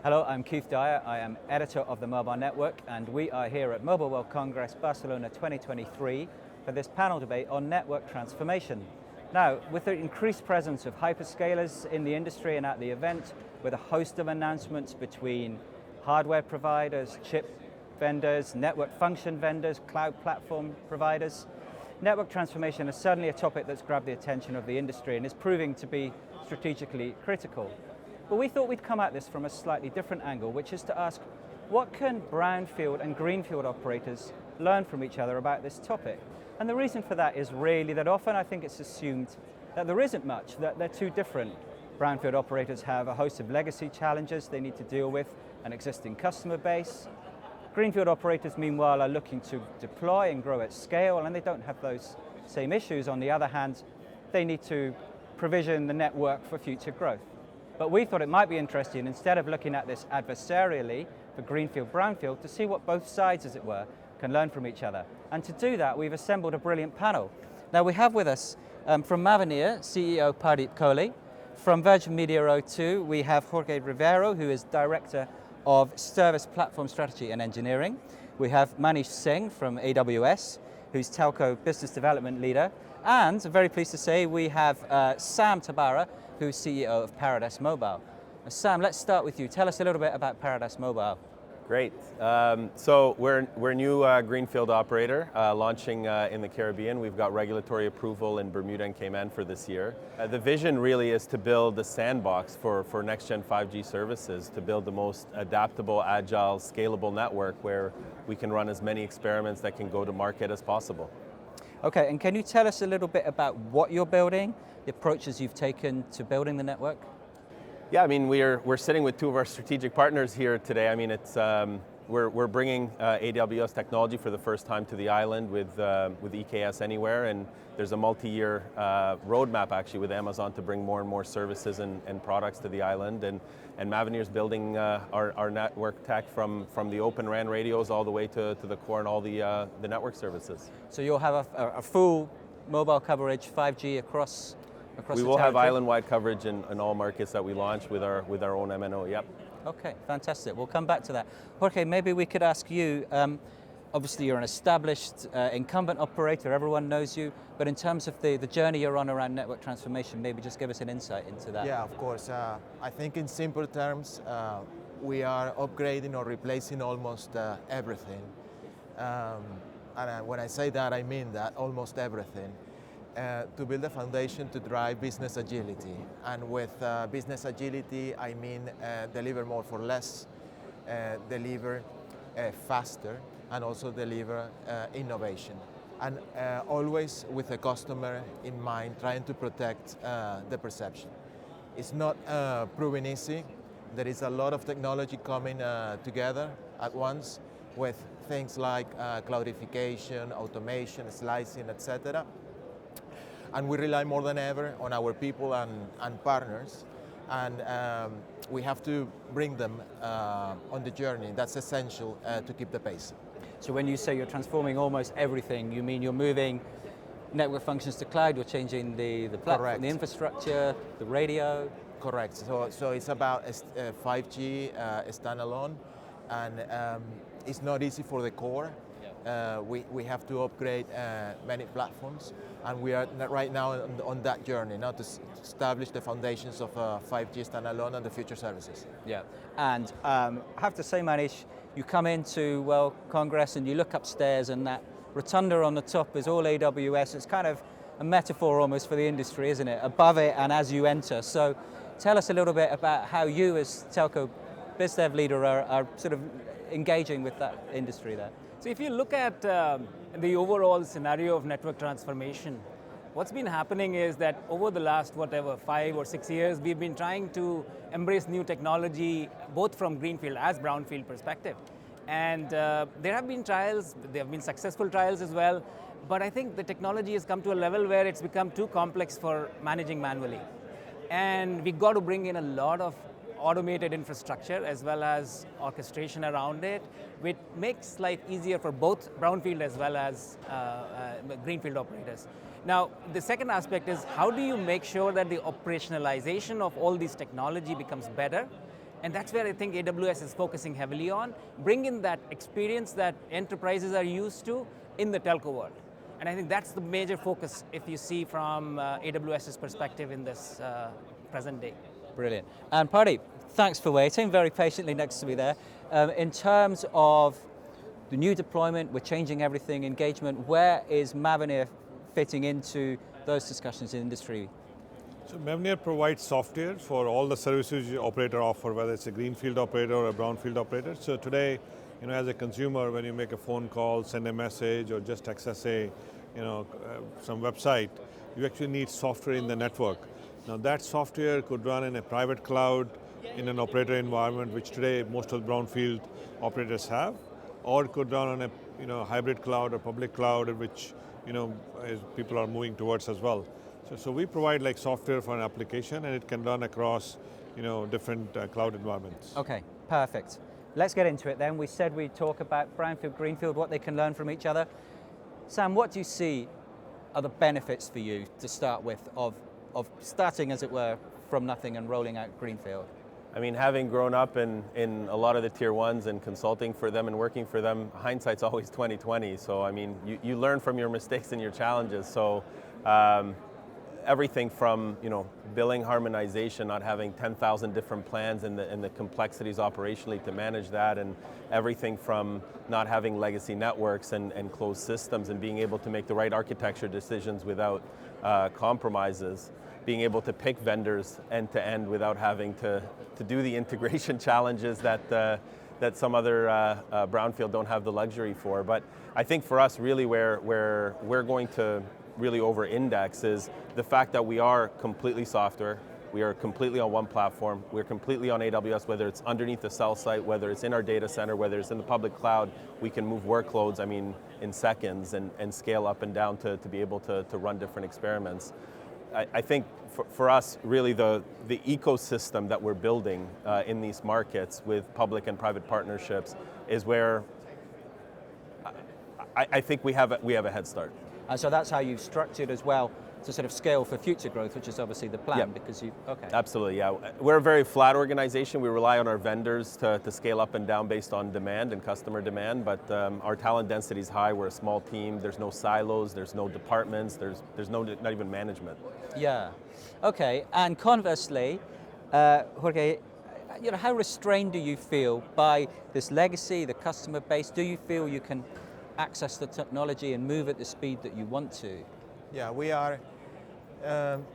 Hello, I'm Keith Dyer. I am editor of the Mobile Network, and we are here at Mobile World Congress Barcelona 2023 for this panel debate on network transformation. Now, with the increased presence of hyperscalers in the industry and at the event, with a host of announcements between hardware providers, chip vendors, network function vendors, cloud platform providers, network transformation is certainly a topic that's grabbed the attention of the industry and is proving to be strategically critical. But we thought we'd come at this from a slightly different angle, which is to ask, what can brownfield and greenfield operators learn from each other about this topic? And the reason for that is really that often I think it's assumed that there isn't much, that they're too different. Brownfield operators have a host of legacy challenges they need to deal with, an existing customer base. Greenfield operators, meanwhile, are looking to deploy and grow at scale, and they don't have those same issues. On the other hand, they need to provision the network for future growth. But we thought it might be interesting, instead of looking at this adversarially for Greenfield, Brownfield, to see what both sides, as it were, can learn from each other. And to do that, we've assembled a brilliant panel. Now we have with us, from Mavenir, CEO Pardeep Kohli. From Virgin Media O2, we have Jorge Rivero, who is Director of Service Platform Strategy and Engineering. We have Manish Singh from AWS, who's Telco Business Development Leader. And I'm very pleased to say we have Sam Tabara, who's CEO of Paradise Mobile. Sam, let's start with you. Tell us a little bit about Paradise Mobile. Great. So we're a new greenfield operator launching in the Caribbean. We've got regulatory approval in Bermuda and Cayman for this year. The vision really is to build a sandbox for next-gen 5G services, to build the most adaptable, agile, scalable network where we can run as many experiments that can go to market as possible. Okay, and can you tell us a little bit about what you're building, the approaches you've taken to building the network? Yeah, I mean, we're sitting with two of our strategic partners here today. I mean, it's we're bringing AWS technology for the first time to the island with EKS Anywhere, and there's a multi-year roadmap actually with Amazon to bring more and more services and products to the island. And Mavenir's building our network tech from the Open RAN radios all the way to the core and all the network services. So you'll have a full mobile coverage, 5G across we will have island-wide coverage in all markets that we launch with our own MNO, yep. Okay, fantastic. We'll come back to that. Jorge, maybe we could ask you, obviously you're an established incumbent operator, everyone knows you, but in terms of the journey you're on around network transformation, maybe just give us an insight into that. Yeah, of course. I think in simple terms, we are upgrading or replacing almost everything. And when I say that, I mean that, almost everything. To build a foundation to drive business agility. And with business agility, I mean deliver more for less, deliver faster, and also deliver innovation. And always with the customer in mind, trying to protect the perception. It's not proven easy. There is a lot of technology coming together at once with things like cloudification, automation, slicing, etc. And we rely more than ever on our people and partners, and we have to bring them on the journey. That's essential to keep the pace. So when you say you're transforming almost everything, you mean you're moving network functions to cloud, you're changing the platform, Correct. The infrastructure, the radio? Correct. So it's about 5G standalone, and it's not easy for the core. We have to upgrade many platforms, and we are right now on that journey now to establish the foundations of 5G standalone and the future services. Yeah, and I have to say, Manish, you come into Congress and you look upstairs and that rotunda on the top is all AWS. It's kind of a metaphor almost for the industry, isn't it? Above it and as you enter. So tell us a little bit about how you as Telco Biz Dev leader are sort of engaging with that industry there. So if you look at the overall scenario of network transformation, what's been happening is that over the last, 5 or 6 years, we've been trying to embrace new technology, both from Greenfield as Brownfield perspective. And there have been trials, there have been successful trials as well, but I think the technology has come to a level where it's become too complex for managing manually. And we got to bring in a lot of automated infrastructure as well as orchestration around it, which makes life easier for both Brownfield as well as Greenfield operators. Now, the second aspect is how do you make sure that the operationalization of all these technology becomes better And that's where I think AWS is focusing heavily on, bring in that experience that enterprises are used to in the telco world. And I think that's the major focus if you see from AWS's perspective in this present day. Brilliant. And Pardeep, thanks for waiting very patiently next to me there. In terms of the new deployment, we're changing everything, engagement, where is Mavenir fitting into those discussions in industry? So Mavenir provides software for all the services your operator offer, whether it's a greenfield operator or a brownfield operator. So today, as a consumer, when you make a phone call, send a message, or just access some website, you actually need software in the network. Now that software could run in a private cloud, in an operator environment, which today most of the brownfield operators have, or it could run on a hybrid cloud or public cloud, which as people are moving towards as well. So we provide like software for an application, and it can run across different cloud environments. Okay, perfect. Let's get into it then. We said we'd talk about brownfield, greenfield, what they can learn from each other. Sam, what do you see are the benefits for you to start with of starting, as it were, from nothing and rolling out greenfield? I mean, having grown up in a lot of the tier ones and consulting for them and working for them, hindsight's always 20/20. So I mean, you learn from your mistakes and your challenges. So everything from billing harmonization, not having 10,000 different plans and the complexities operationally to manage that, and everything from not having legacy networks and closed systems and being able to make the right architecture decisions without compromises, being able to pick vendors end to end without having to do the integration challenges that some other brownfield don't have the luxury for. But I think for us, really where we're going to really over-index is the fact that we are completely software, we are completely on one platform, we're completely on AWS, whether it's underneath the cell site, whether it's in our data center, whether it's in the public cloud, we can move workloads, in seconds and scale up and down to be able to run different experiments. I think for us, really the ecosystem that we're building in these markets with public and private partnerships is where I think we have a head start. And so that's how you've structured as well to sort of scale for future growth, which is obviously the plan. Yep. Because you, okay. Absolutely, yeah. We're a very flat organization. We rely on our vendors to scale up and down based on demand and customer demand, but our talent density is high. We're a small team. There's no silos, there's no departments, there's not even management. Yeah, okay, and conversely, Jorge, how restrained do you feel by this legacy, the customer base? Do you feel you can access the technology and move at the speed that you want to? Yeah, we are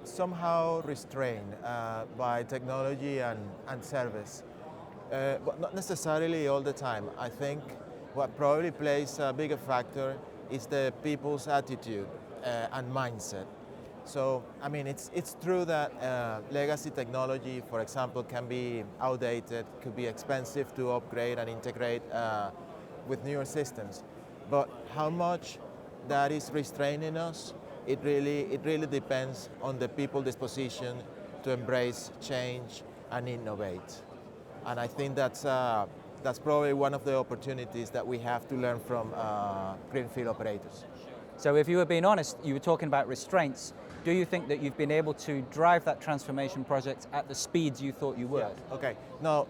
somehow restrained by technology and service, but not necessarily all the time. I think what probably plays a bigger factor is the people's attitude and mindset. So, it's true that legacy technology, for example, can be outdated, could be expensive to upgrade and integrate with newer systems. But how much that is restraining us, it really depends on the people's disposition to embrace change and innovate. And I think that's probably one of the opportunities that we have to learn from greenfield operators. So if you were being honest, you were talking about restraints. Do you think that you've been able to drive that transformation project at the speeds you thought you would? Yeah. Okay. No,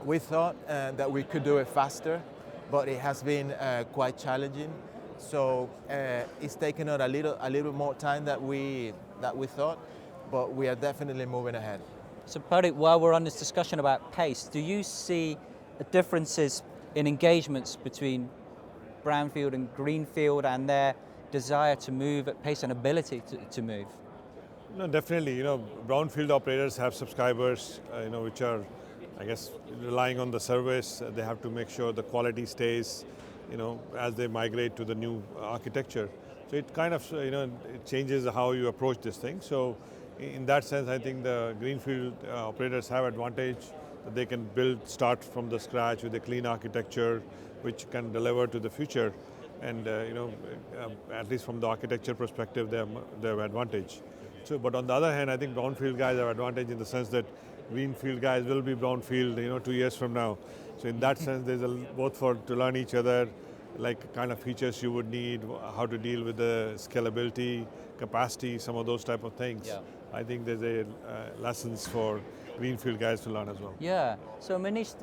we thought that we could do it faster, but it has been quite challenging. So it's taken us a little more time that we thought, but we are definitely moving ahead. So Pardeep, while we're on this discussion about pace, do you see differences in engagements between brownfield and greenfield and their desire to move at pace and ability to move? No, definitely. Brownfield operators have subscribers, which are, I guess, relying on the service. They have to make sure the quality stays, as they migrate to the new architecture. So it kind of, it changes how you approach this thing. So in that sense, I think the greenfield operators have advantage that they can start from the scratch with a clean architecture, which can deliver to the future. And at least from the architecture perspective, they have advantage. So, but on the other hand, I think brownfield guys have advantage in the sense that greenfield guys will be brownfield, 2 years from now. So in that sense, there's both to learn each other, like kind of features you would need, how to deal with the scalability, capacity, some of those type of things. Yeah. I think there's a lessons for Greenfield guys to learn as well. Yeah. So Manish,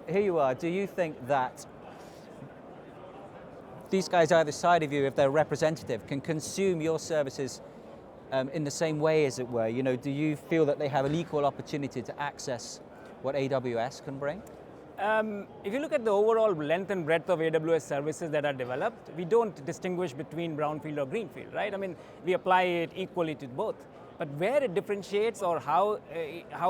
here you are. Do you think that these guys either side of you, if they're representative, can consume your services in the same way, as it were? You know, do you feel that they have an equal opportunity to access what AWS can bring? If you look at the overall length and breadth of AWS services that are developed, we don't distinguish between brownfield or greenfield, right? I mean, we apply it equally to both. But where it differentiates, or how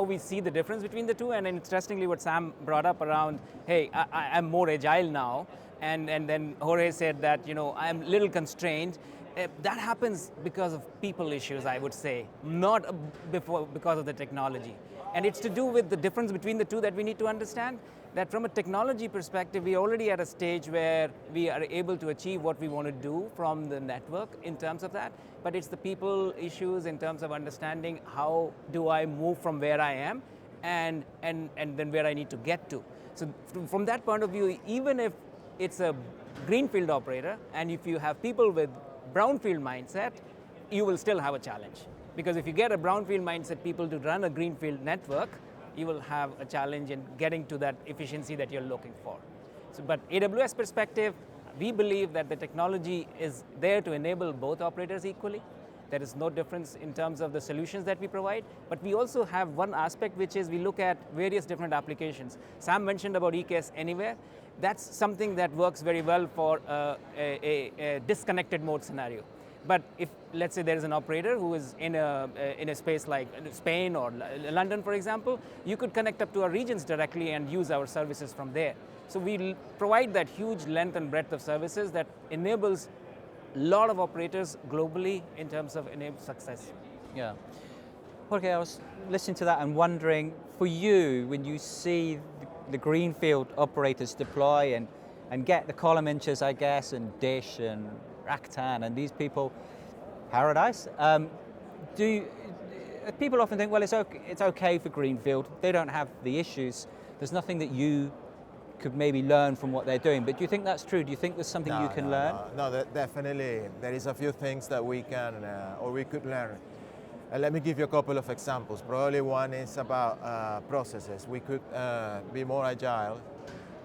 we see the difference between the two, and interestingly what Sam brought up around, hey, I'm more agile now, and then Jorge said that, you know, I'm a little constrained. That happens because of people issues, I would say, not because of the technology. And it's to do with the difference between the two that we need to understand, that from a technology perspective, we're already at a stage where we are able to achieve what we want to do from the network in terms of that, but it's the people issues in terms of understanding how do I move from where I am and then where I need to get to. So from that point of view, even if it's a greenfield operator, and if you have people with brownfield mindset, you will still have a challenge. Because if you get a brownfield mindset people to run a greenfield network, you will have a challenge in getting to that efficiency that you're looking for. So, but AWS perspective, we believe that the technology is there to enable both operators equally. There is no difference in terms of the solutions that we provide, but we also have one aspect, which is we look at various different applications. Sam mentioned about EKS Anywhere. That's something that works very well for a disconnected mode scenario. But if, let's say, there is an operator who is in a space like Spain or London, for example, you could connect up to our regions directly and use our services from there. So we provide that huge length and breadth of services that enables a lot of operators globally in terms of success. Yeah. Okay, I was listening to that and wondering, for you, when you see the greenfield operators deploy and get the column inches, I guess, and Dish and Rakuten and these people, Paradise, people often think, well, it's okay for greenfield, they don't have the issues, there's nothing that you could maybe learn from what they're doing, but do you think that's true? Do you think there's something you can learn? No, definitely there is a few things that we can or we could learn. Let me give you a couple of examples. Probably one is about processes. We could be more agile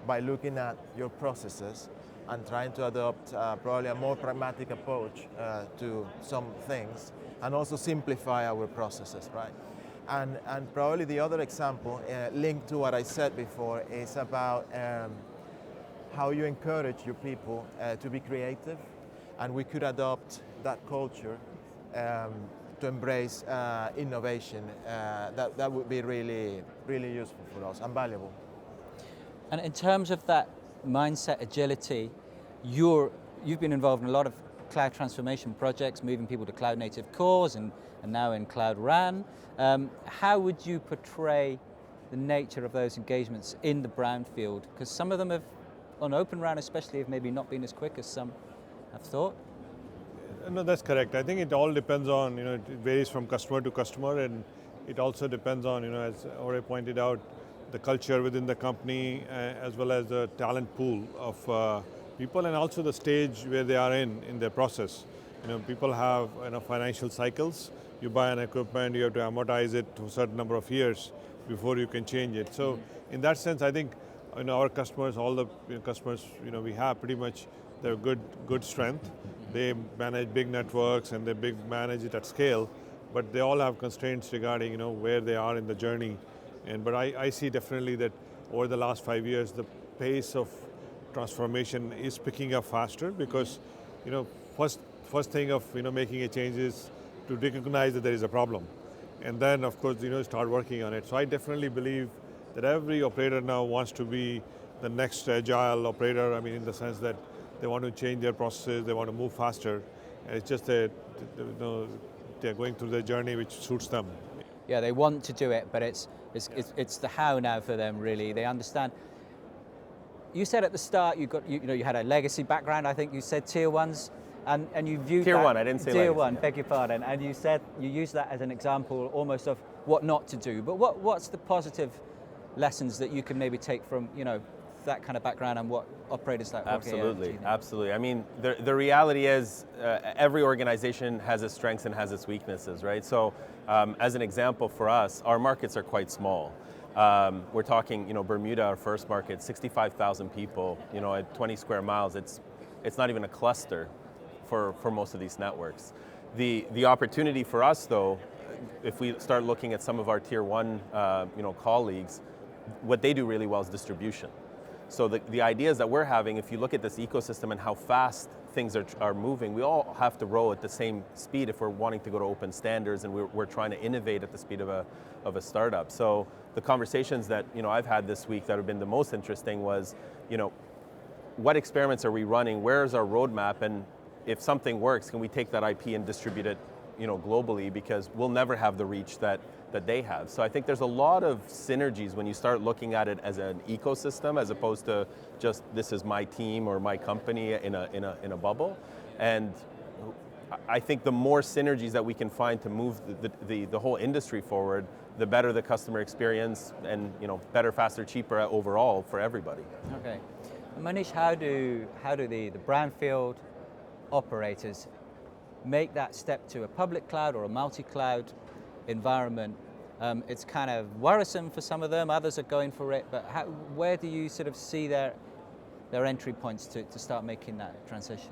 by looking at your processes and trying to adopt probably a more pragmatic approach to some things, and also simplify our processes, right? And probably the other example, linked to what I said before, is about how you encourage your people to be creative, and we could adopt that culture to embrace innovation. That would be really, really useful for us and valuable. And in terms of that mindset, agility, you've been involved in a lot of cloud transformation projects, moving people to cloud native cores and now in Cloud RAN. How would you portray the nature of those engagements in the brownfield? Because some of them have, on Open RAN especially, have maybe not been as quick as some have thought. No, that's correct. I think it all depends on, it varies from customer to customer, and it also depends on, as Ore pointed out, the culture within the company, as well as the talent pool of people, and also the stage where they are in their process. People have financial cycles. You buy an equipment, you have to amortize it to a certain number of years before you can change it. So in that sense, I think our customers, all the customers we have, pretty much they're good strength. They manage big networks and they manage it at scale, but they all have constraints regarding where they are in the journey. But I see definitely that over the last 5 years, the pace of transformation is picking up faster, because first thing of making a change is to recognize that there is a problem, and then of course start working on it. So I definitely believe that every operator now wants to be the next agile operator. I mean, in the sense that they want to change their processes, they want to move faster, and it's just that they're going through the journey which suits them. Yeah, they want to do it, but it's the how now for them, really. They understand. You said at the start you had a legacy background. I think you said tier ones, and you viewed tier that, one. I didn't say tier legacy, one. yeah. Beg your pardon. And you said you used that as an example, almost of what not to do. But what's the positive lessons that you can maybe take from that kind of background and what operators like Absolutely, absolutely. I mean, the reality is every organization has its strengths and has its weaknesses, right? So as an example for us, our markets are quite small. We're talking, Bermuda, our first market, 65,000 people, at 20 square miles. It's not even a cluster for most of these networks. The opportunity for us, though, if we start looking at some of our tier one, colleagues, what they do really well is distribution. So the ideas that we're having, if you look at this ecosystem and how fast things are moving, we all have to roll at the same speed if we're wanting to go to open standards, and we're trying to innovate at the speed of a startup. So the conversations that I've had this week that have been the most interesting was, what experiments are we running? Where is our roadmap? And if something works, can we take that IP and distribute it, globally? Because we'll never have the reach that they have. So I think there's a lot of synergies when you start looking at it as an ecosystem, as opposed to just this is my team or my company in a bubble. And I think the more synergies that we can find to move the whole industry forward, the better the customer experience, and better, faster, cheaper overall for everybody. Okay, Manish, how do the brownfield operators make that step to a public cloud or a multi-cloud environment? It's kind of worrisome for some of them, others are going for it, but where do you sort of see their entry points to start making that transition?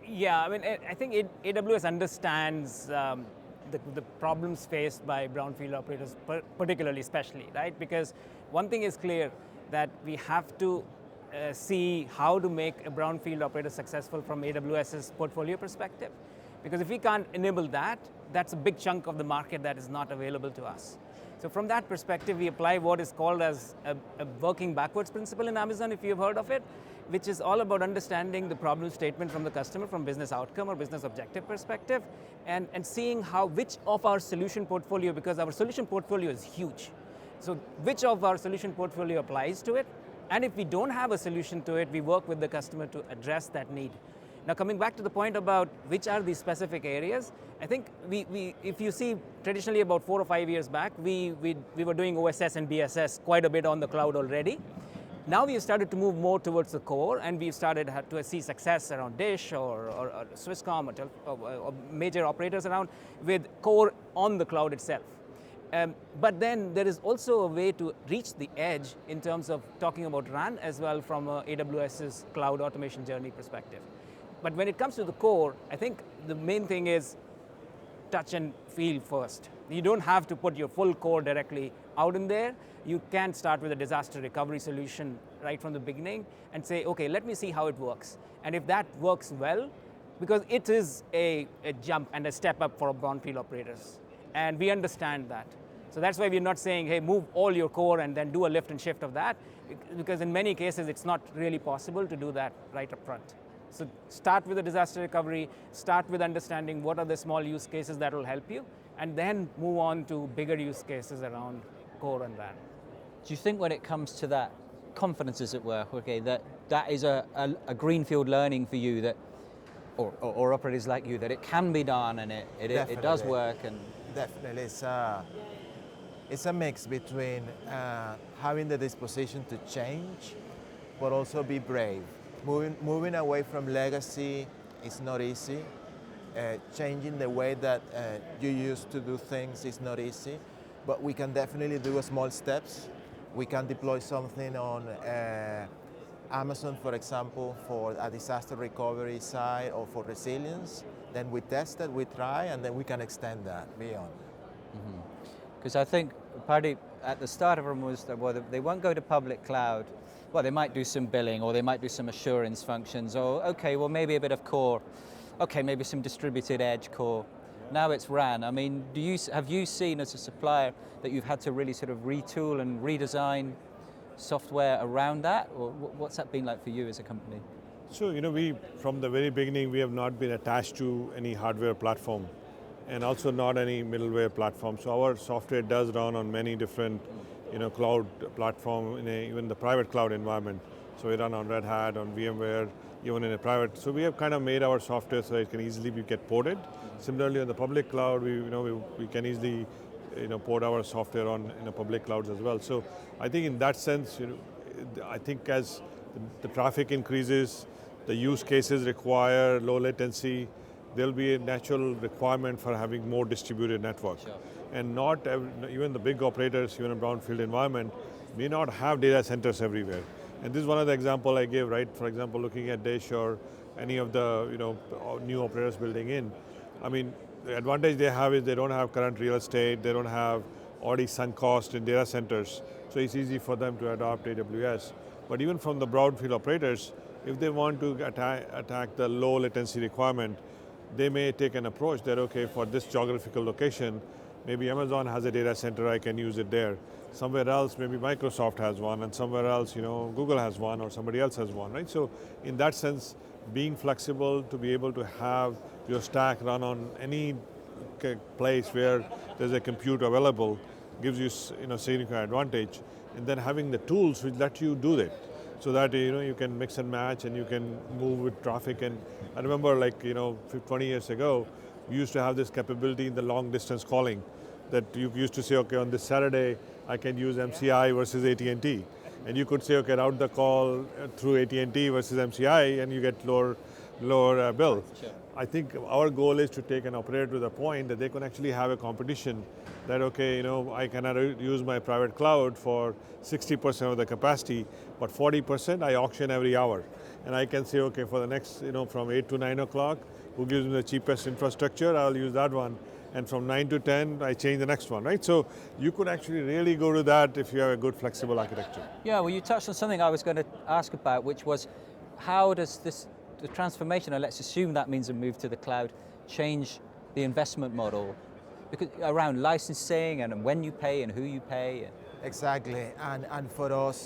Yeah, I mean, I think AWS understands the problems faced by brownfield operators, particularly, especially, right? Because one thing is clear, that we have to see how to make a brownfield operator successful from AWS's portfolio perspective. Because if we can't enable that, that's a big chunk of the market that is not available to us. So from that perspective, we apply what is called as a working backwards principle in Amazon, if you've heard of it, which is all about understanding the problem statement from the customer from business outcome or business objective perspective, and seeing which of our solution portfolio, because our solution portfolio is huge. So which of our solution portfolio applies to it? And if we don't have a solution to it, we work with the customer to address that need. Now, coming back to the point about which are these specific areas, I think if you see traditionally about 4 or 5 years back, we were doing OSS and BSS quite a bit on the cloud already. Now we have started to move more towards the core, and we've started to see success around Dish or Swisscom or major operators around with core on the cloud itself. But then there is also a way to reach the edge in terms of talking about RAN as well from AWS's cloud automation journey perspective. But when it comes to the core, I think the main thing is touch and feel first. You don't have to put your full core directly out in there. You can start with a disaster recovery solution right from the beginning and say, okay, let me see how it works. And if that works well, because it is a jump and a step up for brownfield operators. And we understand that. So that's why we're not saying, hey, move all your core and then do a lift and shift of that, because in many cases it's not really possible to do that right up front. So start with the disaster recovery, start with understanding what are the small use cases that will help you, and then move on to bigger use cases around core and RAN. Do you think when it comes to that confidence, as it were, okay, that is a greenfield learning for you, that, or operators like you, that it can be done and it does work? And definitely, it's a mix between having the disposition to change, but also be brave. Moving away from legacy is not easy. Changing the way that you used to do things is not easy, but we can definitely do small steps. We can deploy something on Amazon, for example, for a disaster recovery side or for resilience. Then we test it, we try, and then we can extend that beyond. Because I think partly at the start of them was that, well, they won't go to public cloud. Well, they might do some billing, or they might do some assurance functions, or okay, well, maybe a bit of core. Okay, maybe some distributed edge core. Now it's RAN. I mean, have you seen as a supplier that you've had to really sort of retool and redesign software around that, or what's that been like for you as a company? So, we, from the very beginning, we have not been attached to any hardware platform, and also not any middleware platform. So our software does run on many different cloud platform, even the private cloud environment. So we run on Red Hat, on VMware, even in a private. So we have kind of made our software so it can easily get ported. Similarly, on the public cloud, we can easily port our software on public clouds as well. So I think in that sense, I think as the traffic increases, the use cases require low latency, there'll be a natural requirement for having more distributed network. Sure. And not even the big operators, even a brownfield environment, may not have data centers everywhere. And this is one of the examples I gave, right? For example, looking at Dish or any of the new operators building in. I mean, the advantage they have is they don't have current real estate, they don't have already sunk cost in data centers, so it's easy for them to adopt AWS. But even from the brownfield operators, if they want to attack the low latency requirement, they may take an approach that, okay, for this geographical location, maybe Amazon has a data center, I can use it there. Somewhere else, maybe Microsoft has one, and somewhere else, Google has one, or somebody else has one, right? So in that sense, being flexible to be able to have your stack run on any place where there's a compute available gives you significant advantage. And then having the tools which let you do that, so that you can mix and match and you can move with traffic. And I remember 20 years ago, we used to have this capability in the long distance calling that you used to say, okay, on this Saturday, I can use MCI versus AT&T. And you could say, okay, route the call through AT&T versus MCI and you get lower bill. Sure. I think our goal is to take an operator to the point that they can actually have a competition that, okay, I cannot use my private cloud for 60% of the capacity, but 40% I auction every hour. And I can say, okay, for the next, from 8 to 9 o'clock, who gives me the cheapest infrastructure, I'll use that one. And from 9 to 10, I change the next one, right? So you could actually really go to that if you have a good flexible architecture. Yeah, well, you touched on something I was going to ask about, which was how does the transformation, and let's assume that means a move to the cloud, change the investment model because around licensing and when you pay and who you pay? Exactly, and for us,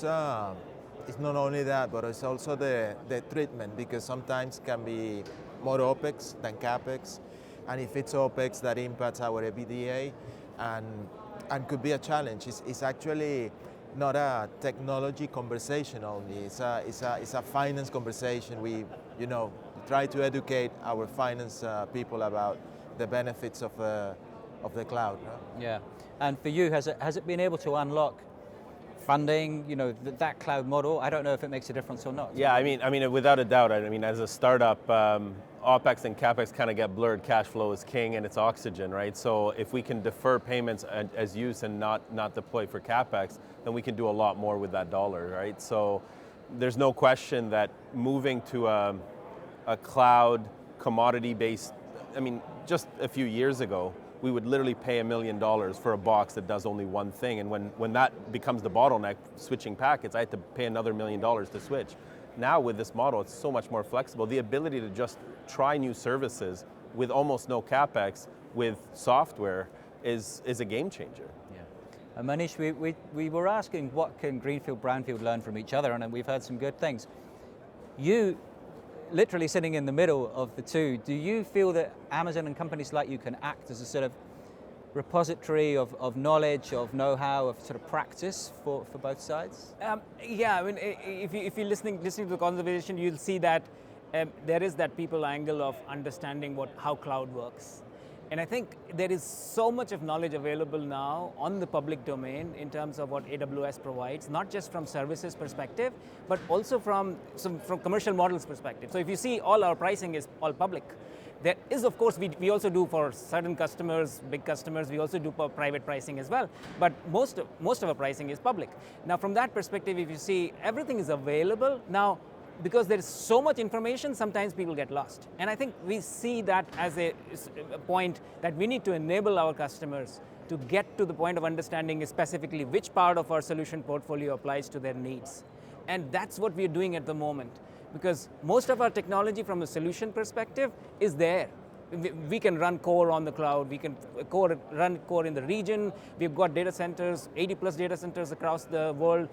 it's not only that, but it's also the treatment, because sometimes can be more OPEX than CAPEX. And if it's OPEX, that impacts our EBITDA and could be a challenge. It's actually not a technology conversation only. It's a finance conversation. We try to educate our finance people about the benefits of the cloud. No? Yeah, and for you, has it been able to unlock funding, that cloud model? I don't know if it makes a difference or not. Yeah, I mean, without a doubt. I mean, as a startup, OPEX and CAPEX kind of get blurred. Cash flow is king and it's oxygen, right? So if we can defer payments as use and not deploy for CAPEX, then we can do a lot more with that dollar, right? So there's no question that moving to a cloud commodity-based, I mean, just a few years ago, we would literally pay $1 million for a box that does only one thing. And when that becomes the bottleneck, switching packets, I had to pay another $1 million to switch. Now with this model, it's so much more flexible. The ability to just try new services with almost no CAPEX with software is a game changer. Yeah. And Manish, we were asking what can Greenfield-Brownfield learn from each other, and we've heard some good things. You, literally sitting in the middle of the two, do you feel that Amazon and companies like you can act as a sort of repository of knowledge, of know-how, of sort of practice for both sides? Yeah, I mean, if you're listening to the conversation, you'll see that there is that people angle of understanding how cloud works. And I think there is so much of knowledge available now on the public domain in terms of what AWS provides, not just from services perspective, but also from commercial models perspective. So if you see, all our pricing is all public. There is, of course, we also do for certain customers, big customers, we also do for private pricing as well, but most of our pricing is public. Now from that perspective, if you see, everything is available. Now, because there is so much information, sometimes people get lost. And I think we see that as a point that we need to enable our customers to get to the point of understanding specifically which part of our solution portfolio applies to their needs. And that's what we're doing at the moment. Because most of our technology from a solution perspective is there. We can run core on the cloud, we can run core in the region, we've got data centers, 80 plus data centers across the world.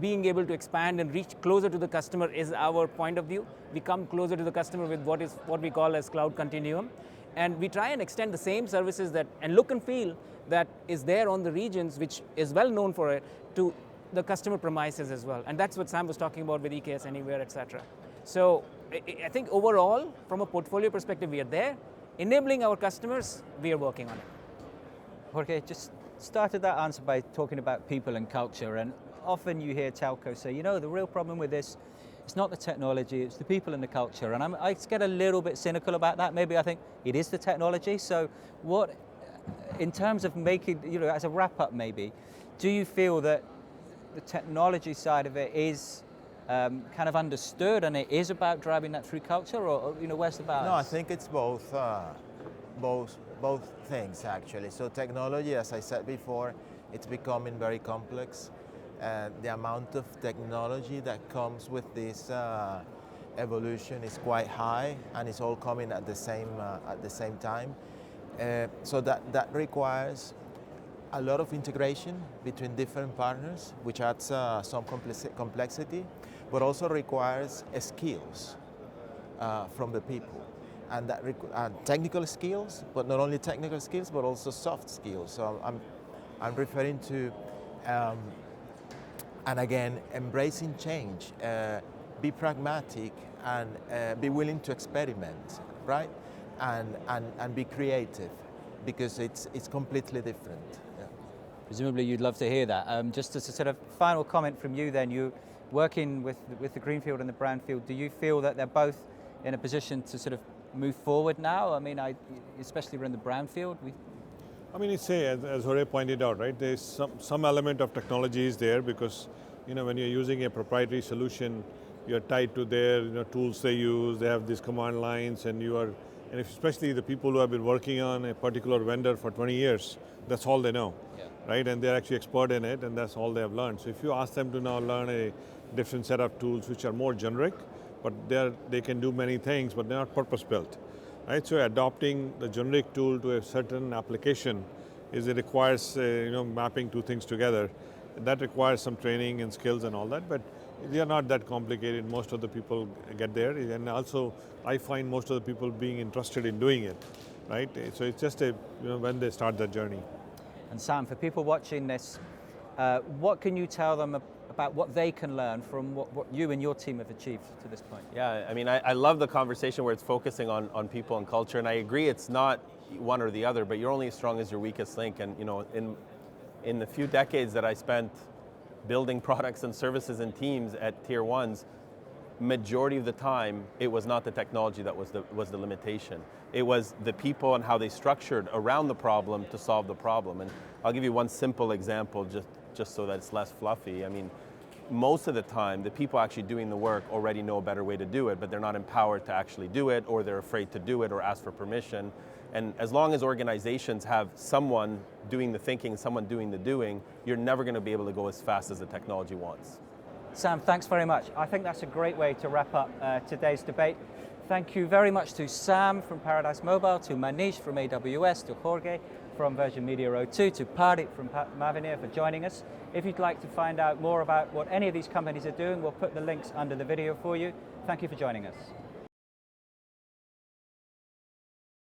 Being able to expand and reach closer to the customer is our point of view. We come closer to the customer with what we call as cloud continuum. And we try and extend the same services and look and feel that is there on the regions, which is well known for it, to the customer premises as well. And that's what Sam was talking about with EKS Anywhere, et cetera. So I think overall, from a portfolio perspective, we are there. Enabling our customers, we are working on it. Jorge, just started that answer by talking about people and culture, and often you hear telcos say, the real problem with this, it's not the technology, it's the people and the culture. And I get a little bit cynical about that. Maybe I think it is the technology. So what, in terms of making, as a wrap up maybe, do you feel that the technology side of it is kind of understood and it is about driving that through culture, or where's the balance? No, I think it's both things actually. So technology, as I said before, it's becoming very complex. The amount of technology that comes with this evolution is quite high, and it's all coming at the same time. So that requires a lot of integration between different partners, which adds some complexity, but also requires skills from the people, and technical skills, but not only technical skills, but also soft skills. So I'm referring to. And again, embracing change, be pragmatic, and be willing to experiment, right? And be creative, because it's completely different. Yeah. Presumably you'd love to hear that. Just as a sort of final comment from you then, you working with the Greenfield and the Brownfield, do you feel that they're both in a position to sort of move forward now? I mean, especially around the Brownfield? I mean, it's as Jorge pointed out, right? There's some element of technology is there, because when you're using a proprietary solution, you're tied to their tools they use. They have these command lines, and especially the people who have been working on a particular vendor for 20 years, that's all they know, right? And they're actually expert in it, and that's all they have learned. So if you ask them to now learn a different set of tools which are more generic, but they can do many things, but they're not purpose built. Right, so adopting the generic tool to a certain application it requires mapping two things together. That requires some training and skills and all that, but they are not that complicated. Most of the people get there, and also I find most of the people being interested in doing it, right? So it's just when they start that journey. And Sam, for people watching this, what can you tell them about what they can learn from what you and your team have achieved to this point? Yeah, I mean, I love the conversation where it's focusing on people and culture, and I agree it's not one or the other, but you're only as strong as your weakest link. And in the few decades that I spent building products and services and teams at tier ones, majority of the time it was not the technology that was the limitation. It was the people and how they structured around the problem to solve the problem. And I'll give you one simple example just so that it's less fluffy. I mean, most of the time, the people actually doing the work already know a better way to do it, but they're not empowered to actually do it, or they're afraid to do it or ask for permission. And as long as organizations have someone doing the thinking, someone doing the doing, you're never going to be able to go as fast as the technology wants. Sam, thanks very much. I think that's a great way to wrap up today's debate. Thank you very much to Sam from Paradise Mobile, to Manish from AWS, to Jorge from Virgin Media O2, to Pardeep from Mavenir for joining us. If you'd like to find out more about what any of these companies are doing, we'll put the links under the video for you. Thank you for joining us.